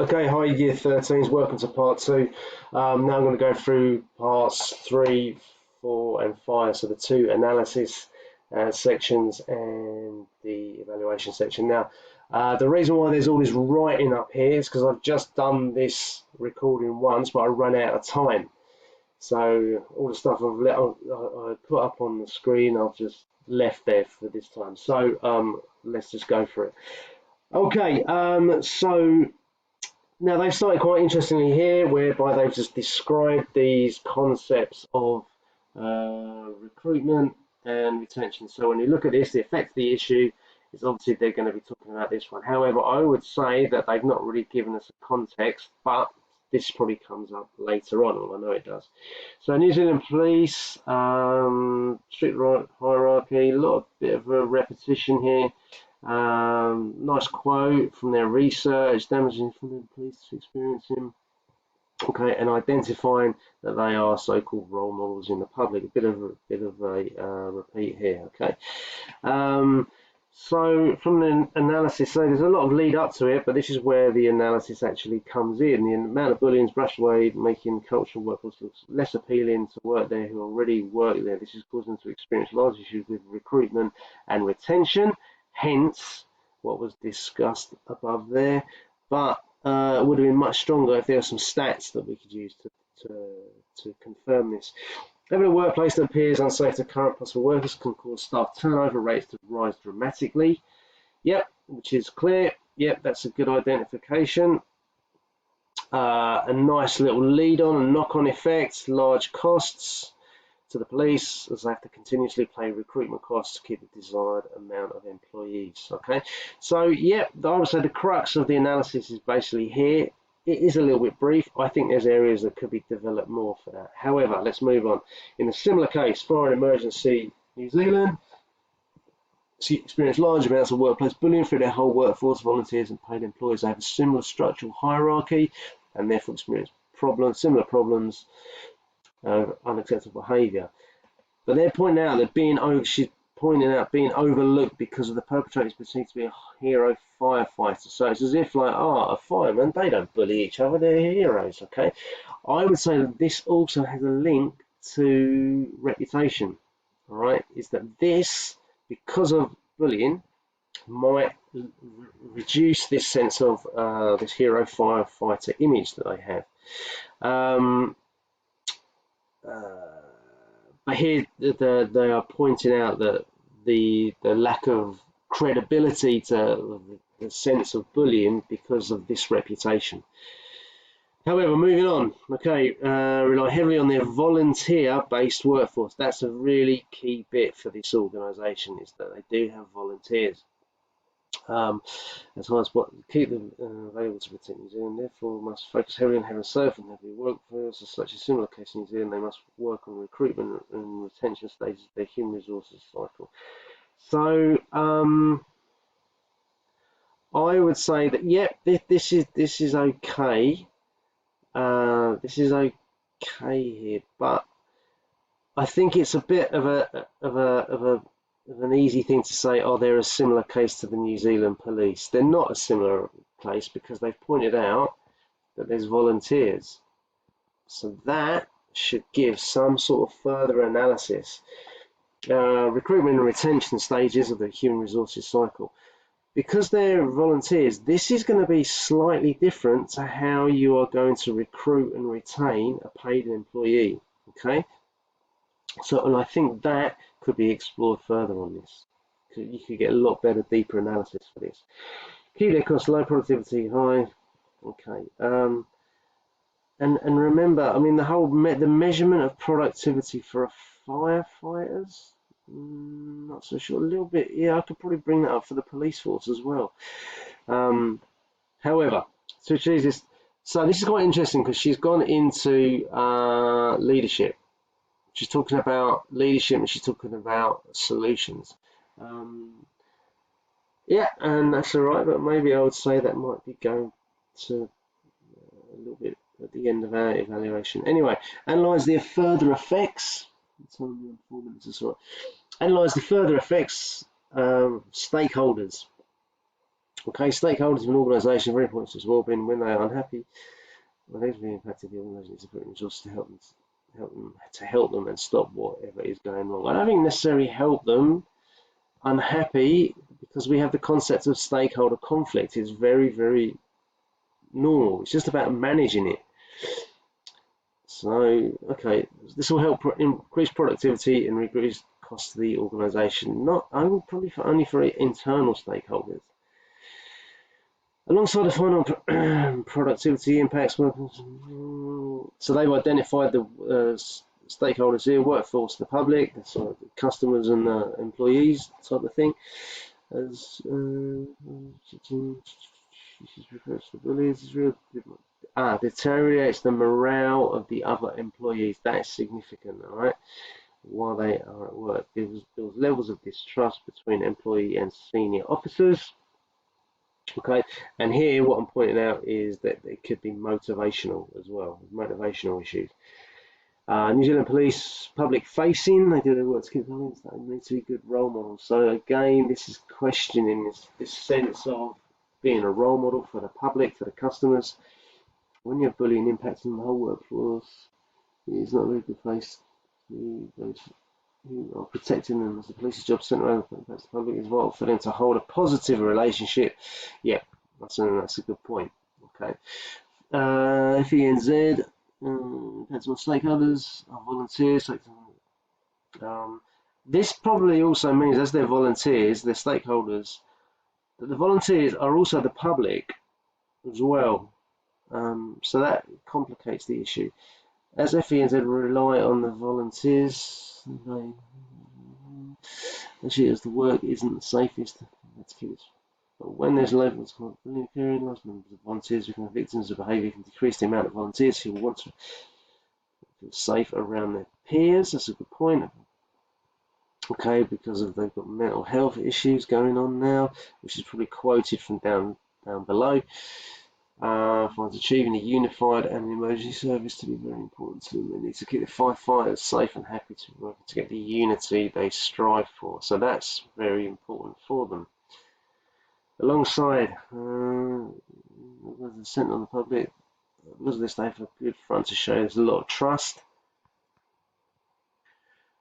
Okay, hi Year 13s, welcome to part 2. Now I'm going to go through parts 3, 4 and 5, so the two analysis sections and the evaluation section. Now, the reason why there's all this writing up here is because I've just done this recording once, but I ran out of time. So all the stuff I put up on the screen, I've just left there for this time. So let's just go for it. Okay, so now they've started quite interestingly here, whereby they've just described these concepts of recruitment and retention. So when you look at this, the effect of the issue is obviously they're going to be talking about this one. However, I would say that they've not really given us a context, but this probably comes up later on, well, I know it does. So New Zealand Police, strict hierarchy, a bit of a repetition here. Nice quote from their research, damaging from the police experiencing. Okay, and identifying that they are so-called role models in the public. A bit of a repeat here. Okay, so from the analysis, so there's a lot of lead up to it, but this is where the analysis actually comes in. The amount of bullying is brushed away, making cultural workforce look less appealing to work there who already work there. This is causing them to experience large issues with recruitment and retention. Hence, what was discussed above there, but it would have been much stronger if there were some stats that we could use to confirm this. Having a workplace that appears unsafe to current possible workers can cause staff turnover rates to rise dramatically. Yep, which is clear. Yep, that's a good identification. A nice little lead on and knock-on effect, large costs to the police, as they have to continuously pay recruitment costs to keep the desired amount of employees. Okay, so yeah, I would say the crux of the analysis is basically here. It is a little bit brief. I think there's areas that could be developed more for that. However, let's move on. In a similar case, Fire and Emergency New Zealand experience large amounts of workplace bullying through their whole workforce, volunteers and paid employees. They have a similar structural hierarchy and therefore experience similar problems, unacceptable behaviour. But they're pointing out that she's pointing out being overlooked because of the perpetrators perceived to be a hero firefighter. So it's as if like, a fireman, they don't bully each other, they're heroes. Okay, I would say that this also has a link to reputation. All right, is that this, because of bullying, might reduce this sense of this hero firefighter image that they have. But here they are pointing out that the lack of credibility to the sense of bullying because of this reputation. However, moving on, okay, rely heavily on their volunteer-based workforce. That's a really key bit for this organisation, is that they do have volunteers. As hard as what keep them available to protect New Zealand, therefore must focus heavily on having safe and heavy workforce. As such a similar case in New Zealand, they must work on recruitment and retention stages of their human resources cycle. So I would say that this is okay. This is okay here, but I think it's a bit of an easy thing to say, they're a similar case to the New Zealand Police. They're not a similar case because they've pointed out that there's volunteers. So that should give some sort of further analysis. Recruitment and retention stages of the human resources cycle. Because they're volunteers, this is going to be slightly different to how you are going to recruit and retain a paid employee. Okay? So, and I think that could be explored further on this. You could get a lot better, deeper analysis for this. Keep their costs low, productivity high. Okay. And remember, I mean, the measurement of productivity for firefighters. Not so sure. A little bit. Yeah, I could probably bring that up for the police force as well. However, so this is quite interesting because she's gone into leadership. She's talking about leadership and she's talking about solutions. Yeah, and that's all right, but maybe I would say that might be going to a little bit at the end of our evaluation. Anyway, analyse the further effects. It's only 4 minutes or so. Analyse the further effects, stakeholders. Okay, stakeholders of an organisation are very important to its well-being. When they are unhappy, negatively impacted, the organisation needs to put resources to help them and stop whatever is going wrong. I don't think necessarily help them unhappy, because we have the concept of stakeholder conflict. It's very, very normal. It's just about managing it. So, okay, this will help increase productivity and reduce costs to the organisation. Not only, probably only for internal stakeholders. Alongside the final productivity impacts, so they've identified the stakeholders here: workforce, the public, so the customers and employees, type of thing. As deteriorates the morale of the other employees. That is significant, all right, while they are at work. There's levels of distrust between employee and senior officers. Okay, and here what I'm pointing out is that it could be motivational as well, motivational issues. New Zealand Police, public facing, they do their work to keep going, so they need to be good role models. So again, this is questioning this sense of being a role model for the public, for the customers. When you have bullying impacts on the whole workforce, it's not a very good place. Those who are protecting them as the police's job centre around the public is vital for them to hold a positive relationship. Yeah, that's a good point. Okay. FENZ, depends on stakeholders, volunteers. This probably also means, as they're volunteers, they're stakeholders, that the volunteers are also the public as well. So that complicates the issue. As FENZ rely on the volunteers, actually, as the work isn't the safest, let's keep it. But when there's levels of bullying occurring, large numbers of volunteers become victims of behaviour can decrease the amount of volunteers who want to feel safe around their peers. That's a good point. Okay, because they've got mental health issues going on now, which is probably quoted from down below. Finds achieving a unified and emergency service to be very important to them. They need to keep the firefighters safe and happy to work to get the unity they strive for. So that's very important for them. Alongside, the centre on the public, because of this, they have a good front to show there's a lot of trust.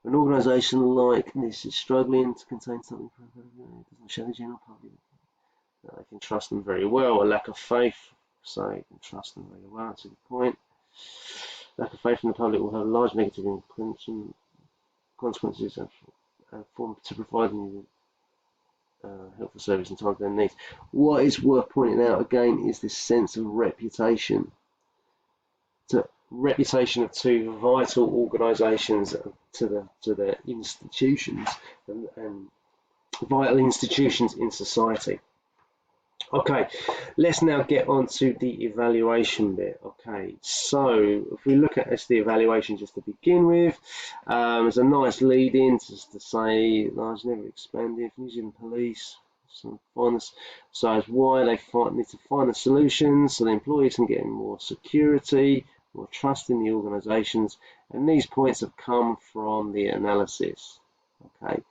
An organisation like this is struggling to contain something, it doesn't show the general public. They can trust them very well. A lack of faith. So you can trust them very well. That's a good point. Lack of faith in the public will have large negative consequences and form to provide them helpful service in time of their needs. What is worth pointing out again is this sense of reputation. The reputation of two vital organisations to the institutions and vital institutions in society. Okay, let's now get on to the evaluation bit. Okay, so if we look at the evaluation just to begin with, there's a nice lead in just to say large never expanded, New Zealand Police, so it's why they need to find the solutions so the employees can get more security, more trust in the organisations, and these points have come from the analysis. Okay.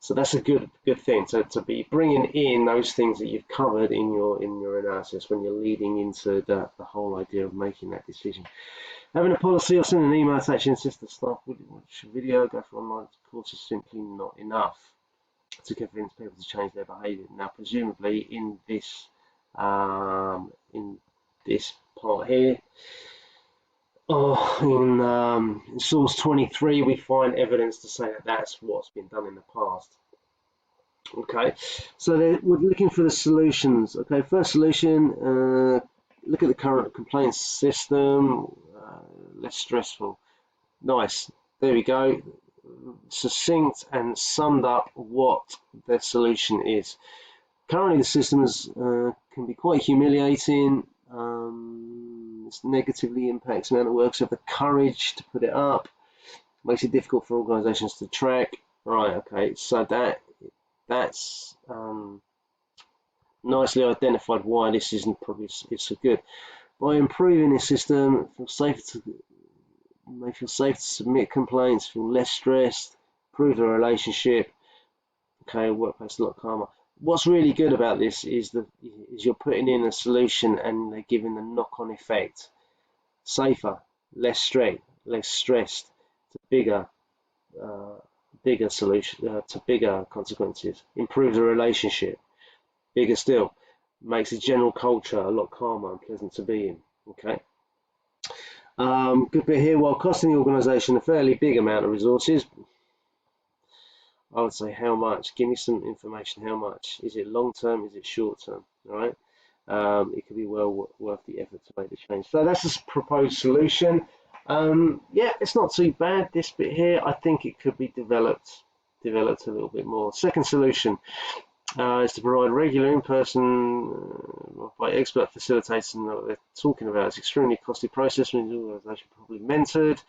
So that's a good thing to be bringing in those things that you've covered in your analysis when you're leading into the whole idea of making that decision. Having a policy or sending an email to actually insist that staff would watch a video, go for online course is simply not enough to convince people to change their behaviour. Now, presumably in this part here, in source 23, we find evidence to say that that's what's been done in the past. Okay, so we're looking for the solutions. Okay, first solution, look at the current complaints system, less stressful. Nice, there we go. Succinct and summed up what the solution is. Currently the systems can be quite humiliating. This negatively impacts the amount of work, so have the courage to put it up. Makes it difficult for organisations to track. Right, okay, so that's nicely identified why this isn't probably so good. By improving the system, may feel safe to submit complaints, feel less stressed, improve the relationship. Okay, workplace a lot calmer. what's really good about this is you're putting in a solution and they're giving the knock-on effect. Safer, less stressed, to bigger solution, to bigger consequences. Improves the relationship. Bigger still, makes the general culture a lot calmer and pleasant to be in. Okay. Good bit here. While costing the organisation a fairly big amount of resources, I would say how much? Give me some information. How much? Is it long term? Is it short term? All right. It could be well worth the effort to make the change. So that's a proposed solution. Yeah, it's not too bad. This bit here, I think it could be developed a little bit more. Second solution is to provide regular in-person by expert facilitators. And what they're talking about is extremely costly process, means the organisation probably mentored.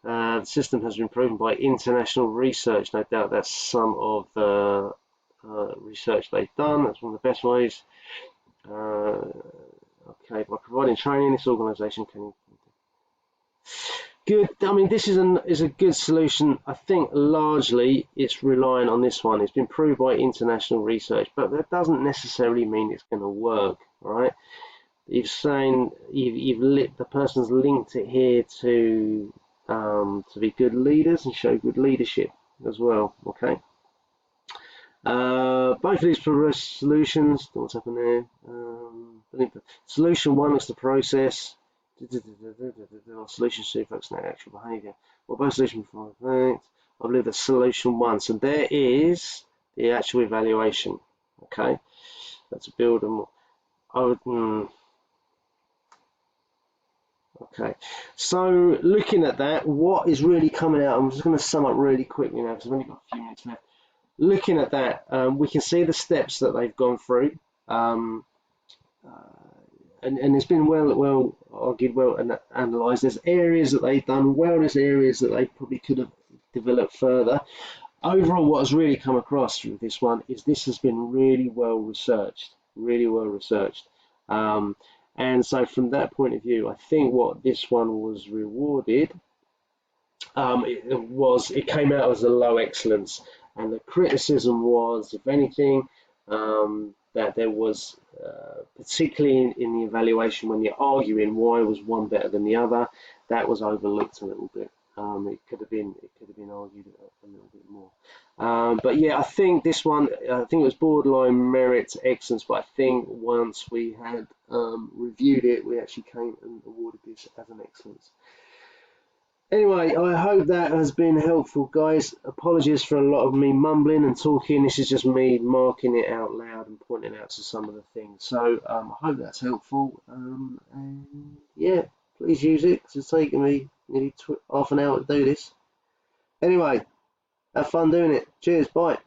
The system has been proven by international research. No doubt that's some of the research they've done. That's one of the best ways. Okay, by providing training, this organisation can. Good. I mean, this is a good solution. I think largely it's relying on this one. It's been proved by international research, but that doesn't necessarily mean it's going to work. All right. The person's linked it here to be good leaders and show good leadership as well. Okay. Both of these progress solutions. What's happened there? Solution one is the process. Solution two focuses on actual behaviour. Well, both solutions I believe the solution one. So there is the actual evaluation. Okay, that's a build and okay. So looking at that, what is really coming out? I'm just going to sum up really quickly now because I've only got a few minutes left. Looking at that, we can see the steps that they've gone through. And it's been well argued, well analysed. There's areas that they've done well, there's areas that they probably could have developed further. Overall, what has really come across through this one is this has been really well researched. And so from that point of view, I think what this one was rewarded, it came out as a low excellence. And the criticism was, if anything, that there was, particularly in the evaluation when you're arguing why was one better than the other, that was overlooked a little bit. It could have been argued a little bit more. But yeah, I think this one, I think it was borderline merit excellence. But I think once we had reviewed it, we actually came and awarded this as an excellence. Anyway, I hope that has been helpful, guys. Apologies for a lot of me mumbling and talking. This is just me marking it out loud and pointing out to some of the things. So I hope that's helpful. And yeah, please use it because it's taken me nearly half an hour to do this. Anyway, have fun doing it. Cheers, bye.